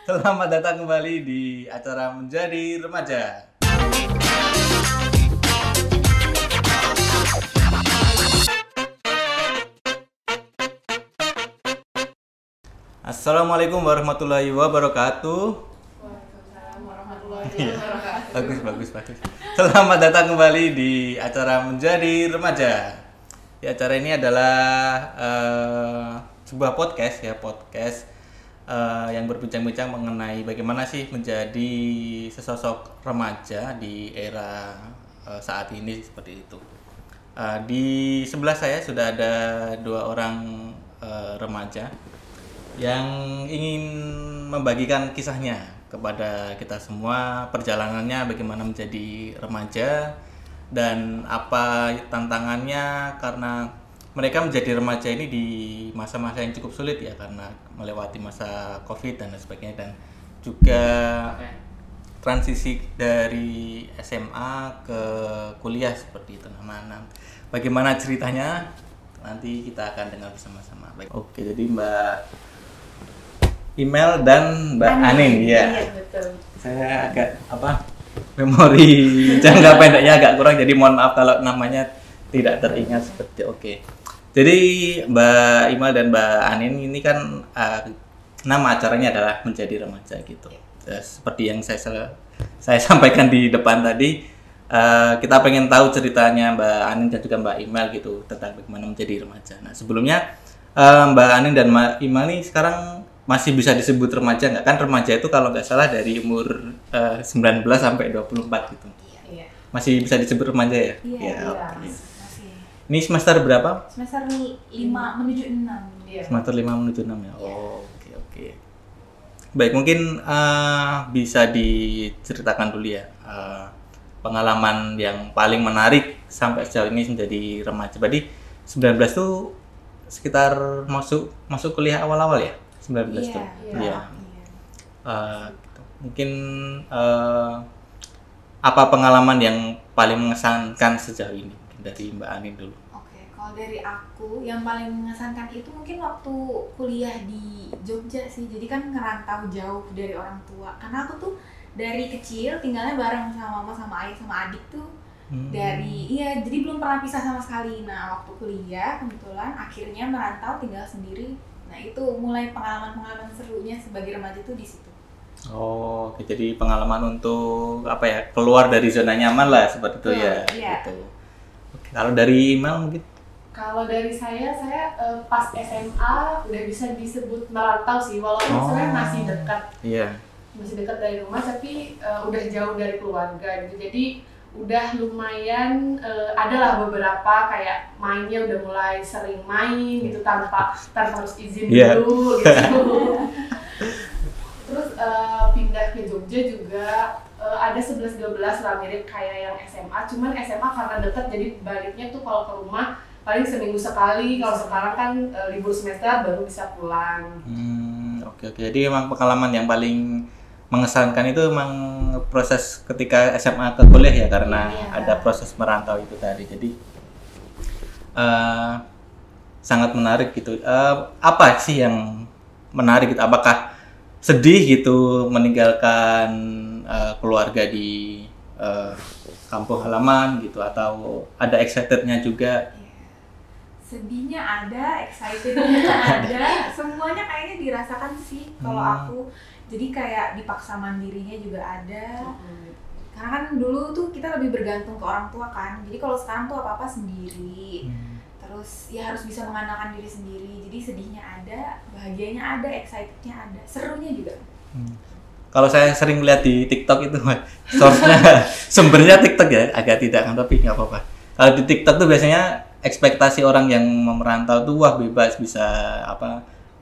Selamat datang kembali di acara Menjadi Remaja. Assalamualaikum warahmatullahi wabarakatuh. Waalaikumsalam warahmatullahi wabarakatuh. Bagus. Selamat datang kembali di acara Menjadi Remaja. Di acara ini adalah sebuah podcast yang berbincang-bincang mengenai bagaimana sih menjadi sesosok remaja di era saat ini seperti itu. Di sebelah saya sudah ada dua orang remaja yang ingin membagikan kisahnya kepada kita semua, perjalanannya bagaimana menjadi remaja dan apa tantangannya, karena mereka menjadi remaja ini di masa-masa yang cukup sulit ya, karena melewati masa Covid dan sebagainya, dan juga transisi dari SMA ke kuliah seperti itu. Nah, bagaimana ceritanya nanti kita akan dengar bersama-sama. Baik. Oke, jadi Mbak Imel dan Mbak Anin ya. Iya, betul. Saya agak memori jangka pendeknya agak kurang, jadi mohon maaf kalau namanya tidak teringat seperti oke. Jadi Mbak Imel dan Mbak Anin ini kan nama acaranya adalah Menjadi Remaja gitu. Seperti yang saya sampaikan di depan tadi, kita pengen tahu ceritanya Mbak Anin dan juga Mbak Imel gitu tentang bagaimana menjadi remaja. Nah, sebelumnya Mbak Anin dan Mbak Imel ini sekarang masih bisa disebut remaja nggak? Kan remaja itu kalau nggak salah dari umur 19 sampai 24 gitu. Iya. Masih bisa disebut remaja ya? Iya, Oke. masih. Ini semester berapa? Semester 5 menuju 6. Iya. Semester 5 menuju 6 ya? Oh, oke. Baik, mungkin bisa diceritakan dulu ya pengalaman yang paling menarik sampai sejauh ini menjadi remaja. Berarti 19 tuh sekitar masuk kuliah awal-awal ya? 19 tuh. Iya. Gitu. Mungkin apa pengalaman yang paling mengesankan sejauh ini? Mungkin dari Mbak Anin dulu. Oke, kalau dari aku yang paling mengesankan itu mungkin waktu kuliah di Jogja sih. Jadi kan ngerantau jauh dari orang tua. Karena aku tuh dari kecil tinggalnya bareng sama mama, sama ayah, sama adik tuh. Jadi belum pernah pisah sama sekali. Nah, waktu kuliah kebetulan akhirnya merantau tinggal sendiri. Nah, itu mulai pengalaman-pengalaman serunya sebagai remaja tuh di situ. Oh, oke. Jadi pengalaman untuk keluar dari zona nyaman lah seperti itu ya. Iya. Gitu. Oke, kalau dari Imel mungkin? Kalau dari saya pas SMA udah bisa disebut merantau sih, walaupun sebenarnya masih dekat. Iya. Masih dekat dari rumah, tapi udah jauh dari keluarga gitu. Jadi udah lumayan adalah beberapa kayak mainnya udah mulai sering main gitu tanpa harus izin dulu gitu. Terus pindah ke Jogja juga ada 11-12 lah, mirip kayak yang SMA, cuman SMA karena dekat jadi baliknya tuh kalau ke rumah paling seminggu sekali. Kalau sekarang kan libur semester baru bisa pulang. Oke. Jadi emang pengalaman yang paling mengesankan itu emang proses ketika SMA ke kuliah ya, karena ada proses merantau itu tadi. Jadi sangat menarik gitu. Apa sih yang menarik gitu? Apakah sedih gitu meninggalkan keluarga di kampung halaman gitu, atau ada excitednya juga? Sedihnya ada, excitednya ada, semuanya kayaknya dirasakan sih kalau aku. Jadi kayak dipaksa mandirinya juga ada. Karena kan dulu tuh kita lebih bergantung ke orang tua kan. Jadi kalau sekarang tuh apa-apa sendiri. Terus ya harus bisa mengandalkan diri sendiri. Jadi sedihnya ada, bahagianya ada, excitednya ada, serunya juga. Kalau saya sering lihat di TikTok itu sumbernya TikTok ya, agak tidak kan, tapi nggak apa-apa. Kalau di TikTok tuh biasanya ekspektasi orang yang merantau tuh wah bebas, bisa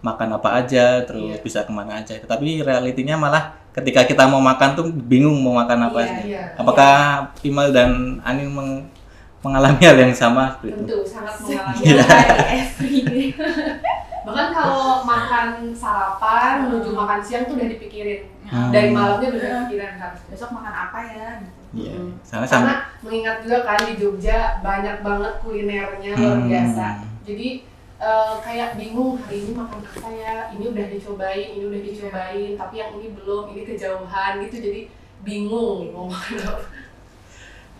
makan apa aja, terus bisa kemana aja. Tapi realitinya malah ketika kita mau makan tuh bingung mau makan apa aja. Apakah Imel dan Anin mengalami hal yang sama? Tentu, sangat mengalami. Everyday. Bahkan kalau makan sarapan menuju makan siang tuh udah dipikirin. Dari malamnya udah kepikiran kan. Besok makan apa ya? Iya. Karena mengingat juga kan di Jogja banyak banget kulinernya luar biasa. Jadi kayak bingung hari ini makan apa ya, ini udah dicobain, tapi yang ini belum, ini kejauhan gitu, jadi bingung mau makan apa.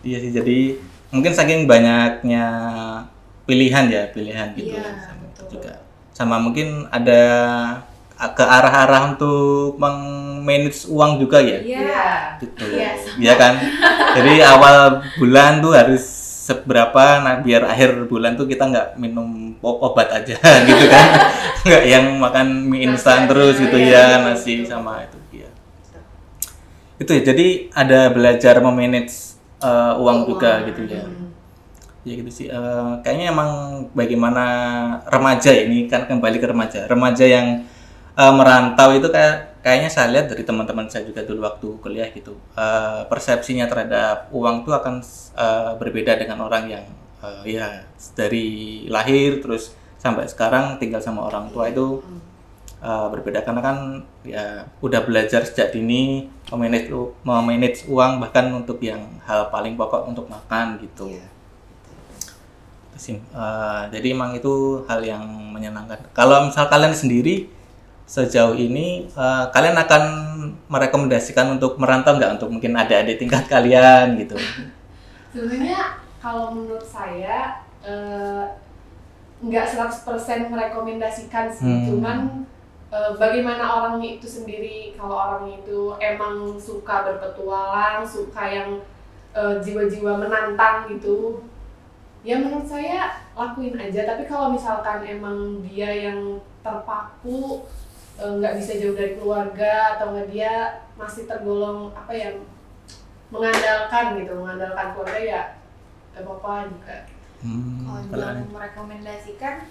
Iya sih, jadi mungkin saking banyaknya pilihan gitu Iya, sama itu betul. juga. Sama mungkin ada ke arah-arah untuk manage uang juga ya. Iya. Gitu. Iya, Iya kan? Jadi awal bulan tuh harus seberapa, nah biar akhir bulan tuh kita nggak minum obat aja gitu kan. Nggak yang makan mie instan Nasi terus aja, gitu iya, ya, betul, nasi betul. sama itu ya. Itu ya, jadi ada belajar memanage uang juga gitu ya. Ya gitu sih. Kayaknya emang bagaimana remaja ya, ini kan kembali ke remaja. Remaja yang merantau itu kayaknya saya lihat dari teman-teman saya juga dulu waktu kuliah gitu. Persepsinya terhadap uang itu akan berbeda dengan orang yang ya dari lahir terus sampai sekarang tinggal sama orang tua itu berbeda, karena kan ya udah belajar sejak dini memanage uang, bahkan untuk yang hal paling pokok untuk makan gitu. Jadi emang itu hal yang menyenangkan. Kalau misal kalian sendiri sejauh ini kalian akan merekomendasikan untuk merantau nggak, untuk mungkin adik-adik tingkat kalian gitu? Sebenarnya kalau menurut saya nggak 100% merekomendasikan sih, cuman bagaimana orangnya itu sendiri. Kalau orangnya itu emang suka berpetualang, suka yang jiwa-jiwa menantang gitu, ya menurut saya lakuin aja. Tapi kalau misalkan emang dia yang terpaku, nggak bisa jauh dari keluarga, atau nggak dia masih tergolong apa ya, mengandalkan keluarga, ya nggak apa-apa juga. Kalau bilang merekomendasikan,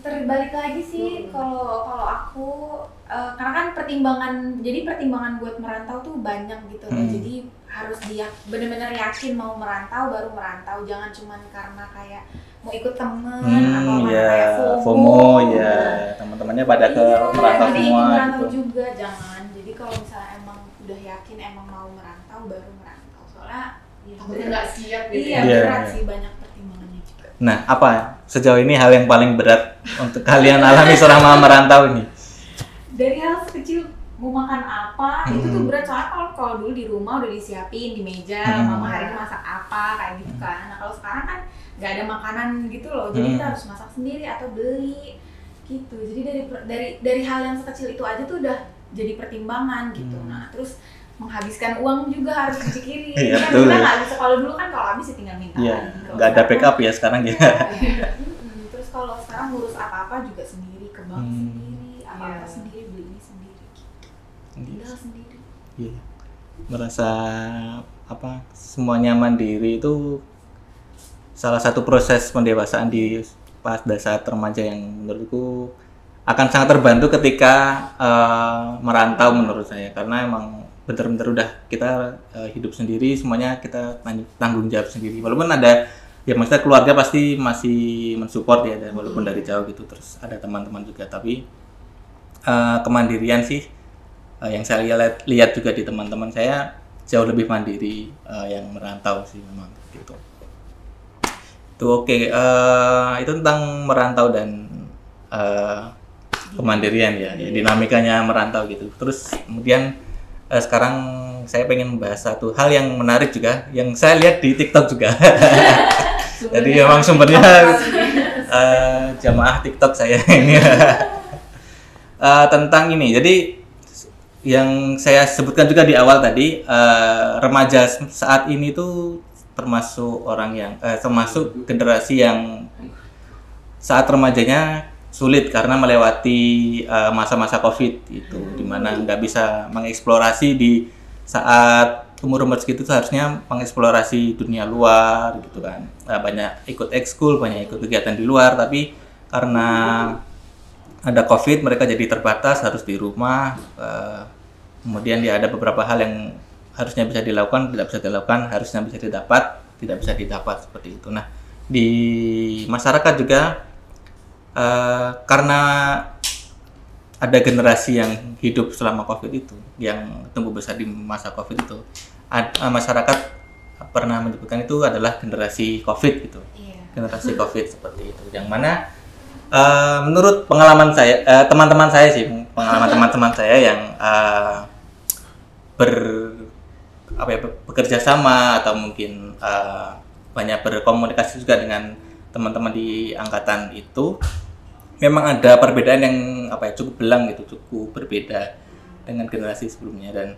terbalik lagi sih. Kalau aku karena kan pertimbangan buat merantau tuh banyak gitu loh. Jadi harus dia benar-benar yakin mau merantau baru merantau, jangan cuman karena kayak mau ikut temen atau karena kayak FOMO ya, teman-temannya pada ke merantau jadi semua ikut merantau gitu. juga jangan. Jadi kalau misalnya emang udah yakin emang mau merantau baru merantau, soalnya Takutnya nggak siap gitu. iya, ya. berat sih, banyak pertimbangannya juga. Nah, apa sejauh ini hal yang paling berat untuk kalian alami selama merantau ini? Dari hal sekecil mau makan apa itu tuh berat, soalnya kalau dulu di rumah udah disiapin di meja, mama hari ini masak apa kayak gitu kan. Nah kalau sekarang kan nggak ada makanan gitu loh, jadi kita harus masak sendiri atau beli gitu. Jadi dari hal yang sekecil itu aja tuh udah jadi pertimbangan gitu. Nah terus menghabiskan uang juga harus dipikirin. Iya, Kan betul. kita nggak bisa, kalau dulu kan kalau habis ya tinggal minta Iya, lagi. Kalau nggak ada sekarang- backup ya sekarang ya. Terus kalau sekarang ngurus apa-apa juga sendiri, ke bank sendiri, apa-apa Iya. sendiri, beli ini sendiri gitu. Tinggal sendiri. Iya. Merasa apa, semuanya mandiri itu salah satu proses pendewasaan pada saat remaja yang menurutku akan sangat terbantu ketika merantau menurut saya, karena emang benar-benar udah kita hidup sendiri, semuanya kita tanggung jawab sendiri. Walaupun ada ya, maksudnya keluarga pasti masih mensupport ya, dan walaupun dari jauh gitu, terus ada teman-teman juga, tapi kemandirian sih yang saya lihat juga di teman-teman saya jauh lebih mandiri yang merantau sih memang gitu. Itu oke. Itu tentang merantau dan kemandirian ya, dinamikanya merantau gitu. Terus kemudian sekarang saya pengen membahas satu hal yang menarik juga, yang saya lihat di TikTok juga. Jadi memang sumbernya jamaah TikTok saya ini. Tentang ini, jadi yang saya sebutkan juga di awal tadi, remaja saat ini tuh termasuk orang yang termasuk generasi yang saat remajanya sulit karena melewati masa-masa COVID itu, dimana nggak bisa mengeksplorasi di saat umur-umur segitu. Seharusnya mengeksplorasi dunia luar gitu kan, banyak ikut ekskul, banyak ikut kegiatan di luar, tapi karena ada COVID mereka jadi terbatas, harus di rumah. Kemudian ya ada beberapa hal yang harusnya bisa dilakukan tidak bisa dilakukan, harusnya bisa didapat tidak bisa didapat, seperti itu. Nah di masyarakat juga karena ada generasi yang hidup selama COVID itu, yang tumbuh besar di masa COVID itu, masyarakat pernah menyebutkan itu adalah generasi COVID gitu. Iya. Generasi COVID seperti itu, yang mana Menurut pengalaman saya, teman-teman saya sih, pengalaman teman-teman saya yang ber apa ya, bekerja sama atau mungkin banyak berkomunikasi juga dengan teman-teman di angkatan itu, memang ada perbedaan yang apa ya, cukup belang gitu, cukup berbeda dengan generasi sebelumnya. Dan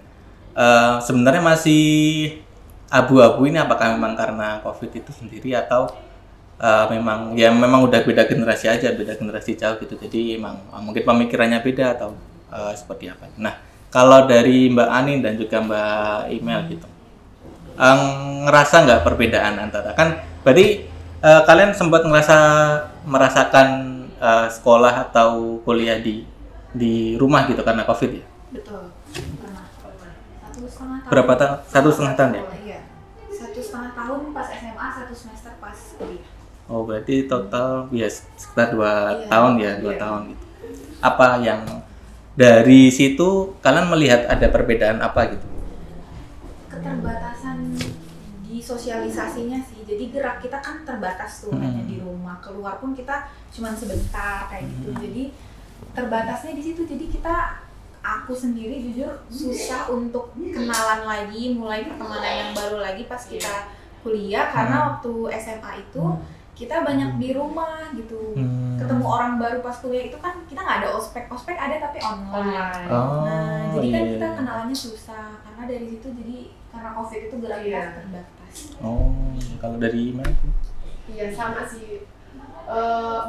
sebenarnya masih abu-abu ini apakah memang karena COVID itu sendiri atau memang udah beda generasi aja, beda generasi jauh gitu. Jadi emang mungkin pemikirannya beda atau seperti apa. Nah, kalau dari Mbak Ani dan juga Mbak Email gitu, ngerasa nggak perbedaan antara, kan berarti kalian sempat merasakan sekolah atau kuliah di rumah gitu karena COVID ya? Betul, pernah. 1,5 tahun. Berapa tahun? 1,5 tahun ya? Iya, 1,5 tahun pas SMA, 1 semester pas kuliah. Oh, berarti total ya sekitar 2 Iya, tahun ya, 2 iya. tahun gitu. Apa yang dari situ kalian melihat ada perbedaan apa gitu? Keterbatasan di sosialisasinya sih, jadi gerak kita kan terbatas tuh, hanya di rumah, keluar pun kita cuman sebentar kayak gitu. Jadi terbatasnya di situ, jadi aku sendiri jujur susah untuk kenalan lagi, mulai pertemanan yang baru lagi pas kita kuliah, karena waktu SMA itu kita banyak di rumah gitu. Ketemu orang baru pas kuliah itu kan kita nggak ada ospek ada tapi online. Oh, Nah, jadi kan iya, kita iya. kenalannya susah karena dari situ, jadi karena COVID itu gerak kita Iya. terbatas. Oh, kalau dari mana tuh? Iya sama sih.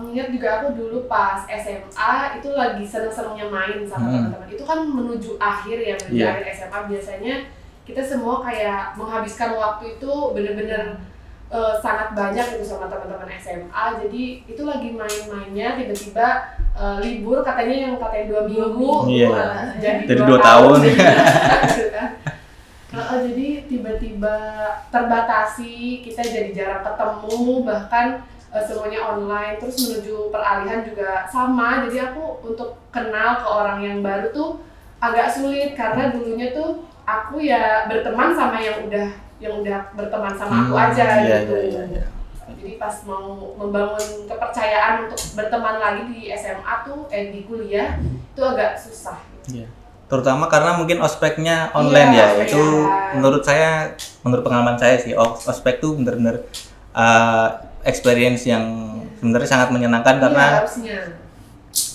Mengingat juga aku dulu pas SMA itu lagi seneng-senengnya main sama teman-teman. Itu kan menuju akhir ya, menuju Iya. akhir SMA biasanya kita semua kayak menghabiskan waktu itu bener-bener sangat banyak gitu sama teman-teman SMA. Jadi itu lagi main-mainnya, tiba-tiba libur katanya 2 minggu, Iya. jadi Jadi 2 2 tahun. gitu kan. Jadi tiba-tiba terbatasi, kita jadi jarang ketemu, bahkan semuanya online. Terus menuju peralihan juga sama, jadi aku untuk kenal ke orang yang baru tuh agak sulit, karena dulunya tuh aku ya berteman sama yang udah berteman sama aku aja iya, gitu. iya. Jadi pas mau membangun kepercayaan untuk berteman lagi di SMA tuh, di kuliah itu agak susah. Iya. Terutama karena mungkin ospeknya online ya. Iya, Itu iya. menurut pengalaman saya sih, ospek tuh bener-bener experience yang sebenarnya sangat menyenangkan karena Iya, harusnya.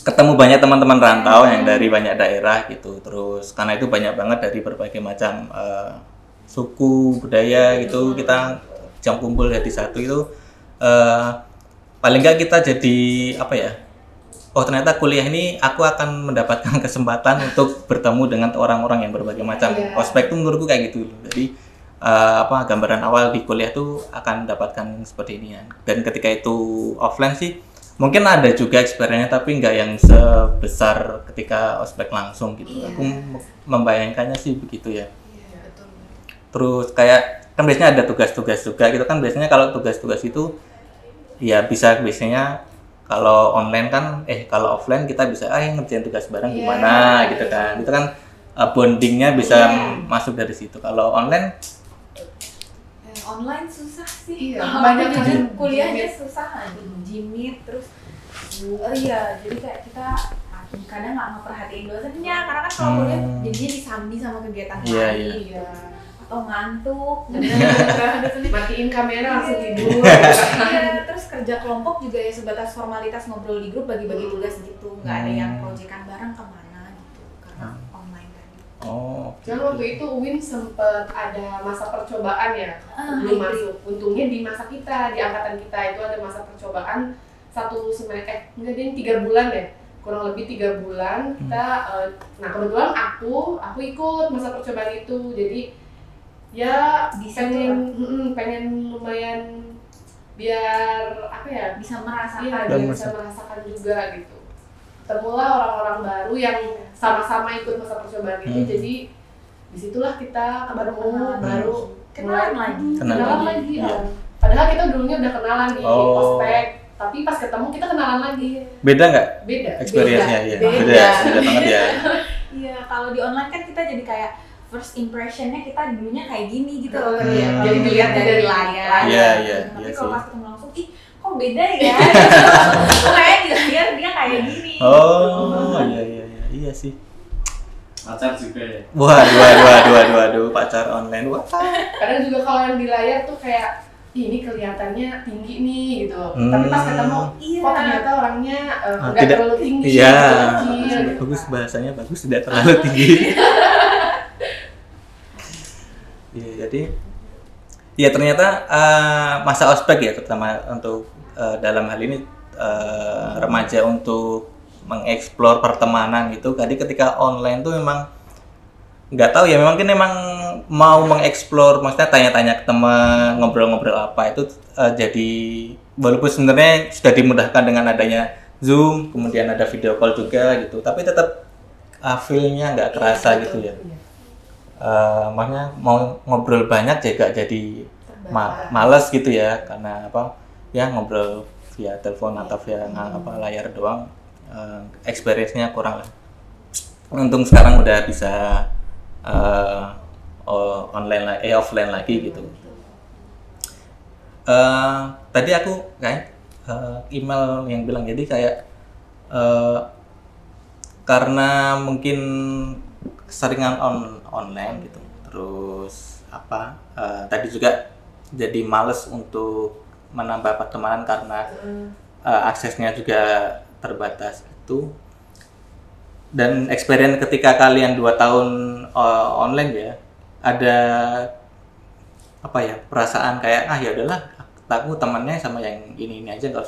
ketemu banyak teman-teman rantau yang dari banyak daerah gitu. Terus karena itu banyak banget dari berbagai macam suku, budaya gitu, kita jam kumpul jadi satu itu paling nggak kita jadi apa ya, oh ternyata kuliah ini aku akan mendapatkan kesempatan untuk bertemu dengan orang-orang yang berbagai macam. Iya. Ospek tuh menurutku kayak gitu. Jadi gambaran awal di kuliah tuh akan mendapatkan seperti ini ya. Dan ketika itu offline sih mungkin ada juga experience tapi nggak yang sebesar ketika ospek langsung gitu. Iya. Aku membayangkannya sih begitu ya. Iya, betul. Terus kayak kan biasanya ada tugas-tugas juga gitu kan, biasanya kalau tugas-tugas itu ya biasanya kalau online kan kalau offline kita bisa ngerjain tugas bareng Iya, gimana gitu kan. Itu kan bondingnya bisa masuk dari situ. Kalau online Online susah sih. Iya, Banyak banyak kan Jimit. kuliahnya susah, Jimit terus iya, jadi kayak kita kadang nggak ngeperhatiin dosennya, karena kan kalau kuliah jadinya disambi sama kegiatan Iya, lain. Iya. Atau ngantuk, Matiin kamera langsung tidur. Iya, terus kerja kelompok juga ya sebatas formalitas ngobrol di grup, bagi-bagi tugas gitu, nggak ada yang proyekan bareng kemana gitu, karena online kan. oh Jangan waktu itu UIN sempet ada masa percobaan ya, belum hybrid. masuk. Untungnya di masa kita, di angkatan kita itu ada masa percobaan 1 semester, enggak deh 3 bulan ya, kurang lebih 3 bulan kita. Nah kebetulan aku ikut masa percobaan itu, jadi ya Bisa pengen lumayan biar apa ya, Bisa merasakan. iya, biar bisa merasakan juga gitu. Temulah orang-orang baru yang sama-sama ikut masa percobaan itu, jadi disitulah kita ketemu baru, Kenalan lagi. kenalan lagi. Iya. Padahal kita dulunya udah kenalan di Oh. ospek, tapi pas ketemu kita kenalan lagi. beda nggak Beda. experience-nya ya? Beda. Beda banget ya. Iya, kalau di online kan kita jadi kayak first impression-nya kita dulunya kayak gini gitu loh. Iya, Kalau jadi dilihatnya dari layar. Iya, iya, Tapi iya kalau sih. pas ketemu langsung, ih kok beda ya. Kayak dilihat dia kayak gini. Oh, iya sih. Pacar juga ya. Waduh, pacar online. Wah. Kadang juga kalau yang di layar tuh kayak ini kelihatannya tinggi nih gitu. Tapi pas ketemu, kok ternyata orangnya nggak tidak terlalu tinggi, iya, kecil, gitu. bagus bahasanya bagus, tidak terlalu tinggi. Iya, jadi ya ternyata masa ospek ya, terutama untuk dalam hal ini remaja untuk mengeksplor pertemanan gitu. Tadi ketika online tuh memang nggak tahu ya, memang mau mengeksplor, maksudnya tanya-tanya ke teman, ngobrol-ngobrol apa itu jadi, walaupun sebenarnya sudah dimudahkan dengan adanya Zoom, kemudian ada video call juga gitu, tapi tetap feel-nya nggak terasa gitu ya. Makanya mau ngobrol banyak juga jadi males gitu ya, karena apa ya, ngobrol via telepon atau via layar doang, experience-nya kurang lah. Untung sekarang udah bisa offline lagi gitu. Tadi aku kayak email yang bilang, jadi kayak karena mungkin keseringan online gitu, terus tadi juga jadi males untuk menambah pertemanan karena aksesnya juga terbatas itu. Dan experience ketika kalian 2 tahun online ya, ada perasaan kayak ya udahlah, aku temannya sama yang ini aja, nggak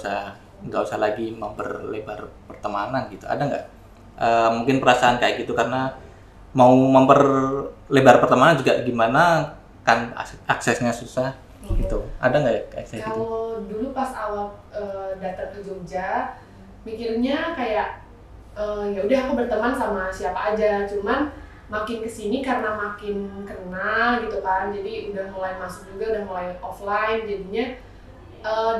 usah lagi memperlebar pertemanan gitu. Ada nggak mungkin perasaan kayak gitu, karena mau memperlebar pertemanan juga gimana kan, aksesnya susah gitu. Ada nggak ya kayak gitu? Kalau dulu pas awal datang ke Jogja, mikirnya kayak ya udah aku berteman sama siapa aja, cuman makin kesini karena makin kenal gitu kan, jadi udah mulai masuk juga, udah mulai offline, jadinya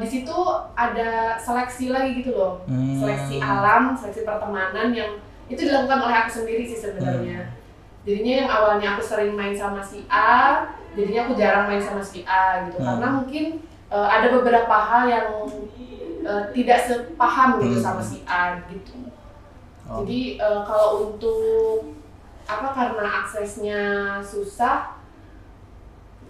di situ ada seleksi lagi gitu loh, seleksi alam, seleksi pertemanan yang itu dilakukan oleh aku sendiri sih sebenarnya. Jadinya yang awalnya aku sering main sama si A, jadinya aku jarang main sama si A gitu, karena mungkin ada beberapa hal yang tidak sepaham gitu sama si A gitu. Jadi kalau untuk karena aksesnya susah,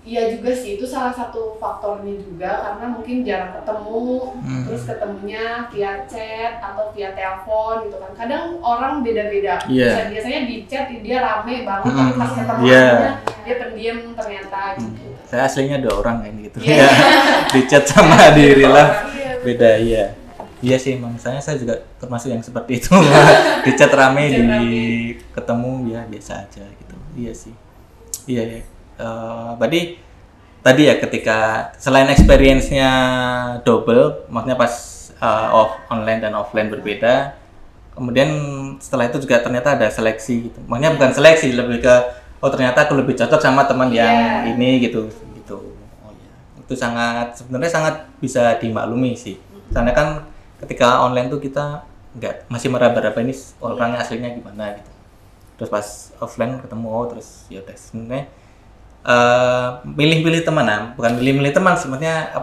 iya juga sih, itu salah satu faktornya juga, karena mungkin jarang ketemu, terus ketemunya via chat atau via telepon gitu kan. Kadang orang beda-beda. Biasanya di chat dia rame banget, tapi pas ketemu dia pendiam ternyata gitu. Saya aslinya 2 orang kayak gitu. Di chat sama di real life beda. Iya sih, emang saya juga termasuk yang seperti itu. Di chat rame, ketemu ya biasa aja gitu. Iya sih. Iya. Berarti tadi ya, ketika selain experience-nya double, maksudnya pas online dan offline berbeda, kemudian setelah itu juga ternyata ada seleksi gitu. Maksudnya bukan seleksi, lebih ke ternyata aku lebih cocok sama teman yang ini gitu. Oh iya. Itu sebenarnya sangat bisa dimaklumi sih. Karena kan ketika online tuh kita masih meraba-raba ini orangnya aslinya gimana gitu. Terus pas offline ketemu, terus ya udah, sebenarnya milih-milih teman, bukan milih-milih teman, sebenarnya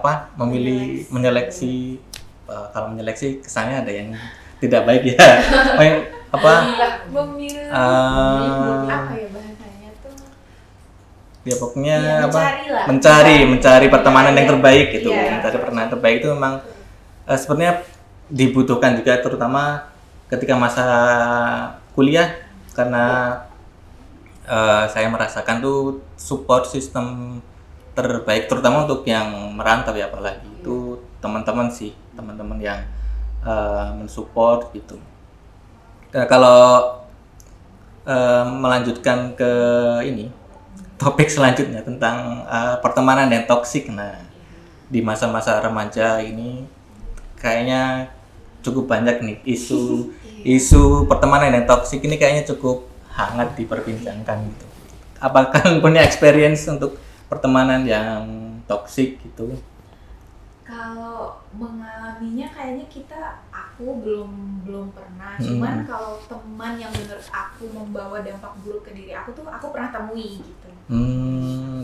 menyeleksi. Kalau menyeleksi kesannya ada yang tidak baik ya. Memilih apa ya bahasanya tuh? Ya pokoknya mencari pertemanan yang terbaik gitu. Mencari pertemanan terbaik itu memang sebenarnya dibutuhkan juga, terutama ketika masa kuliah, karena saya merasakan tuh support system terbaik, terutama untuk yang merantau ya, apalagi itu teman-teman yang mensupport gitu. Kalau melanjutkan ke topik selanjutnya tentang pertemanan yang toksik. Nah, di masa-masa remaja ini kayaknya cukup banyak nih isu pertemanan yang toksik ini, kayaknya cukup hangat diperbincangkan gitu. Apakah punya experience untuk pertemanan yang toksik gitu? Kalau mengalaminya kayaknya aku belum pernah. Cuman kalau teman yang menurut aku membawa dampak buruk ke diri aku tuh aku pernah temui gitu.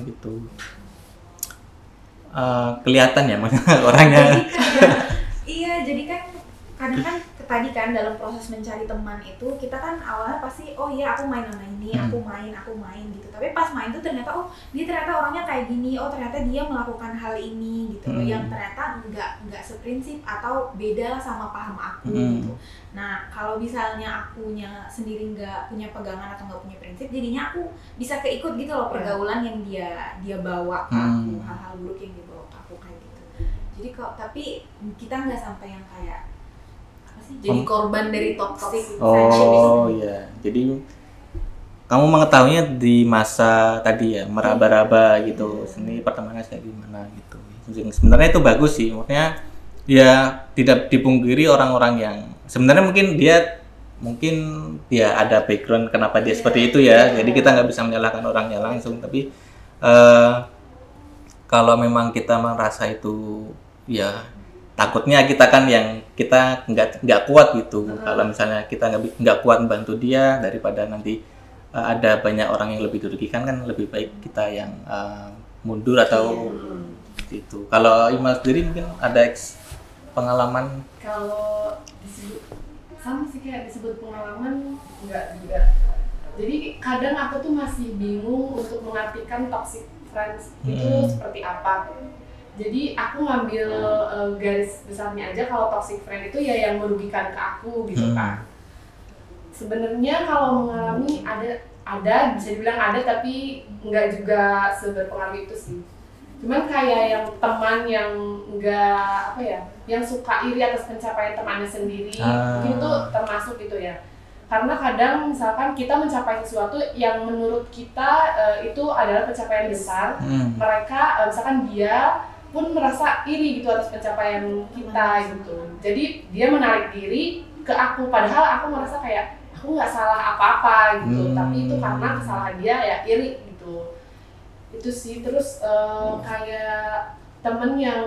Gitu. Kelihatan ya orangnya. kadang kan tadi kan dalam proses mencari teman itu kita kan awalnya pasti oh iya aku main sama ini, aku main gitu. Tapi pas main tuh ternyata oh dia ternyata orangnya kayak gini, oh ternyata dia melakukan hal ini gitu. Yang ternyata nggak seprinsip atau beda lah sama paham aku gitu. Nah kalau misalnya akunya sendiri nggak punya pegangan atau nggak punya prinsip, jadinya aku bisa keikut gitu loh pergaulan yang dia bawa ke aku, hal-hal buruk yang dibawa ke aku kayak gitu. Jadi kok tapi kita nggak sampai yang kayak jadi korban dari toxic friendship. Oh iya, jadi kamu mengetahuinya di masa tadi ya meraba-raba gitu, seni pertemanan kayak gimana gitu. Sebenarnya itu bagus sih, maksudnya ya tidak dipungkiri orang-orang yang sebenarnya mungkin dia ada background kenapa dia seperti itu ya. Jadi kita nggak bisa menyalahkan orangnya langsung, tapi kalau memang kita merasa itu ya takutnya kita kan yang kita nggak kuat gitu. Kalau misalnya kita nggak kuat membantu dia daripada nanti ada banyak orang yang lebih dirugikan, kan lebih baik kita yang mundur atau itu. Kalau Imal sendiri mungkin ada pengalaman? Kalau disebut sama sih kayak disebut pengalaman enggak juga. Jadi kadang aku tuh masih bingung untuk mengartikan toxic friends itu seperti apa. Jadi aku ngambil garis besarnya aja kalau toxic friend itu ya yang merugikan ke aku gitu kan. Sebenarnya kalau mengalami ada bisa dibilang ada, tapi nggak juga seberpengaruh itu sih. Cuman kayak yang teman yang nggak yang suka iri atas pencapaian temannya sendiri, itu termasuk gitu ya. Karena kadang misalkan kita mencapai sesuatu yang menurut kita itu adalah pencapaian besar, mereka misalkan dia pun merasa iri gitu atas pencapaian kita gitu. Jadi dia menarik diri ke aku, padahal aku merasa kayak aku nggak salah apa-apa gitu, tapi itu karena kesalahan dia ya iri gitu. Itu sih. Terus kayak temen yang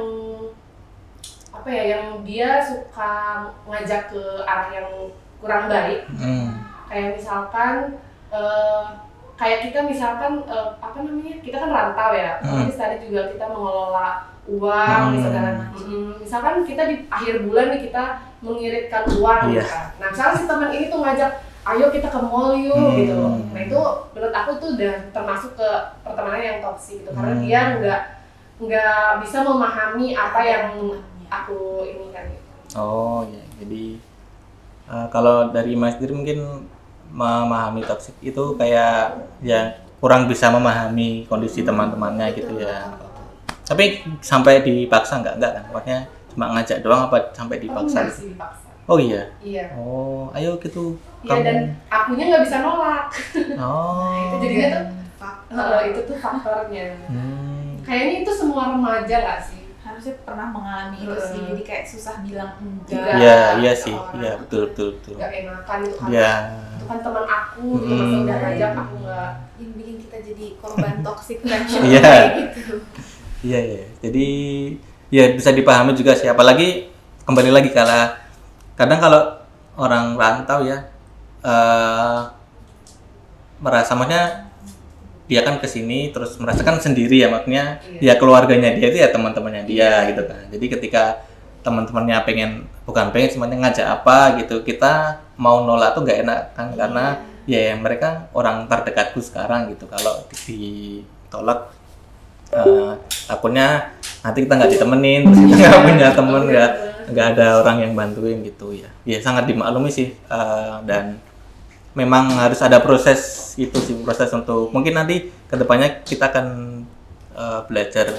yang dia suka ngajak ke arah yang kurang baik. Kayak misalkan kayak kita misalkan kita kan rantau ya, tapi tadi juga kita mengelola uang misalkan. Misalkan kita di akhir bulan nih kita mengiritkan uang gitu kan. Nah misalkan si teman ini tuh ngajak, ayo kita ke mall yuk gitu. Nah itu menurut aku tuh udah termasuk ke pertemanan yang toksik gitu, karena dia nggak bisa memahami apa yang aku ini kan gitu. Oh ya, jadi kalau dari Mas sendiri mungkin memahami toksik itu kayak ya kurang bisa memahami kondisi teman-temannya gitu ya. Tapi sampai dipaksa nggak kan? Maksudnya cuma ngajak doang apa sampai dipaksa? Enggak sih dipaksa. Oh iya? Iya. Oh, ayo gitu. Iya, dan akunya nggak bisa nolak. Oh. Itu jadinya tuh itu tuh faktornya. Kayaknya itu semua remaja nggak sih? Harusnya pernah mengalami itu sih, jadi kayak susah bilang enggak. Iya sih, iya betul. Gak enakan itu kan. Iya. Itu kan teman aku, gitu masa udah ngajak aku nggak. Yang bikin kita jadi korban toxic friendship Iya. kayak gitu. Iya. Jadi ya bisa dipahami juga sih, apalagi kembali lagi kadang kalau orang rantau ya merasa maksudnya dia kan kesini terus merasakan sendiri ya, maksudnya ya keluarganya dia itu ya teman-temannya dia gitu kan. Jadi ketika teman-temannya bukan pengen semuanya ngajak apa gitu, kita mau nolak tuh nggak enak kan, karena ya mereka orang terdekatku sekarang gitu. Kalau ditolak takutnya nanti kita nggak ditemenin, terus kita nggak punya temen, nggak ada orang yang bantuin gitu ya. Ya sangat dimaklumi sih, dan memang harus ada proses itu sih, proses untuk mungkin nanti kedepannya kita akan belajar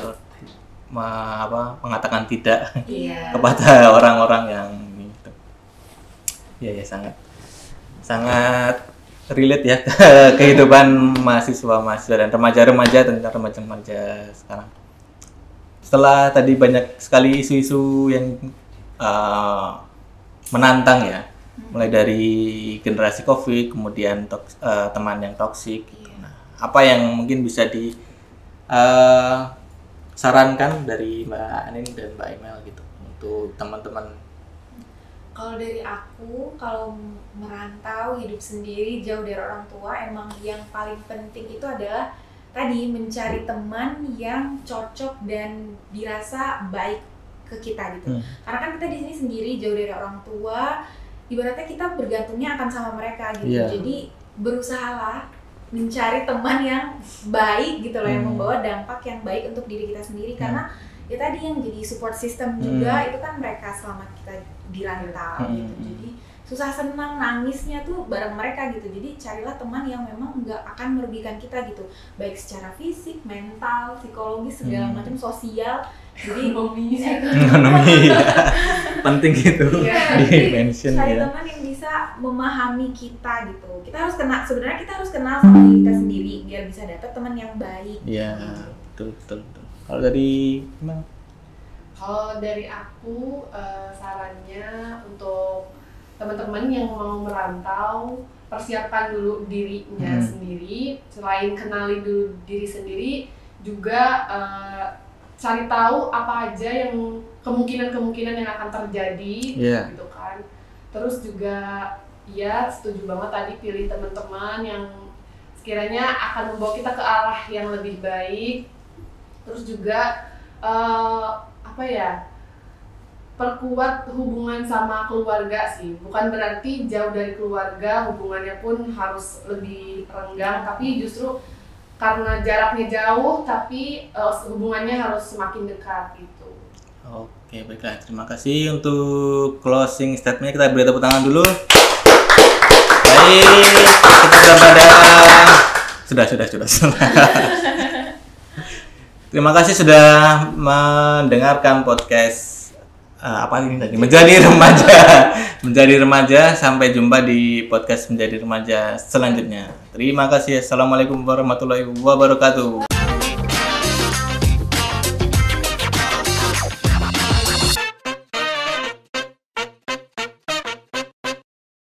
mengatakan tidak kepada orang-orang yang itu. Ya sangat relate ya kehidupan mahasiswa dan remaja-remaja sekarang. Setelah tadi banyak sekali isu-isu yang menantang ya, mulai dari generasi COVID, kemudian teman yang toksik. Nah, apa yang mungkin bisa disarankan dari Mbak Anin dan Mbak Emel gitu untuk teman-teman? Kalau dari aku, kalau merantau hidup sendiri jauh dari orang tua, emang yang paling penting itu adalah tadi mencari teman yang cocok dan dirasa baik ke kita gitu. Karena kan kita di sini sendiri jauh dari orang tua, ibaratnya kita bergantungnya akan sama mereka gitu. Jadi berusahalah mencari teman yang baik gitu loh, yang membawa dampak yang baik untuk diri kita sendiri, karena ya tadi yang jadi support system juga itu kan mereka selama kita di rantau gitu. Jadi susah senang nangisnya tuh bareng mereka gitu. Jadi carilah teman yang memang nggak akan merugikan kita gitu, baik secara fisik, mental, psikologis, segala macam, sosial. Jadi Ekonomi ya. Penting gitu di mention cari ya. teman yang bisa memahami kita gitu. Kita harus sebenarnya kita harus kenal sama diri kita sendiri biar bisa dapet teman yang baik. Iya, betul. Kalau dari gimana? Kalau dari aku sarannya untuk teman-teman yang mau merantau, persiapkan dulu dirinya sendiri. Selain kenali dulu diri sendiri, juga cari tahu apa aja yang kemungkinan yang akan terjadi, gitu kan. Terus juga ya setuju banget tadi, pilih teman-teman yang sekiranya akan membawa kita ke arah yang lebih baik. Terus juga perkuat hubungan sama keluarga sih. Bukan berarti jauh dari keluarga hubungannya pun harus lebih renggang, tapi justru karena jaraknya jauh tapi hubungannya harus semakin dekat gitu. Oke, baiklah. Terima kasih untuk closing statement. Kita beri tepuk tangan dulu. Baik, kita sudah. Terima kasih sudah mendengarkan podcast apa ini tadi? Menjadi remaja. Sampai jumpa di podcast Menjadi Remaja selanjutnya. Terima kasih. Assalamualaikum warahmatullahi wabarakatuh.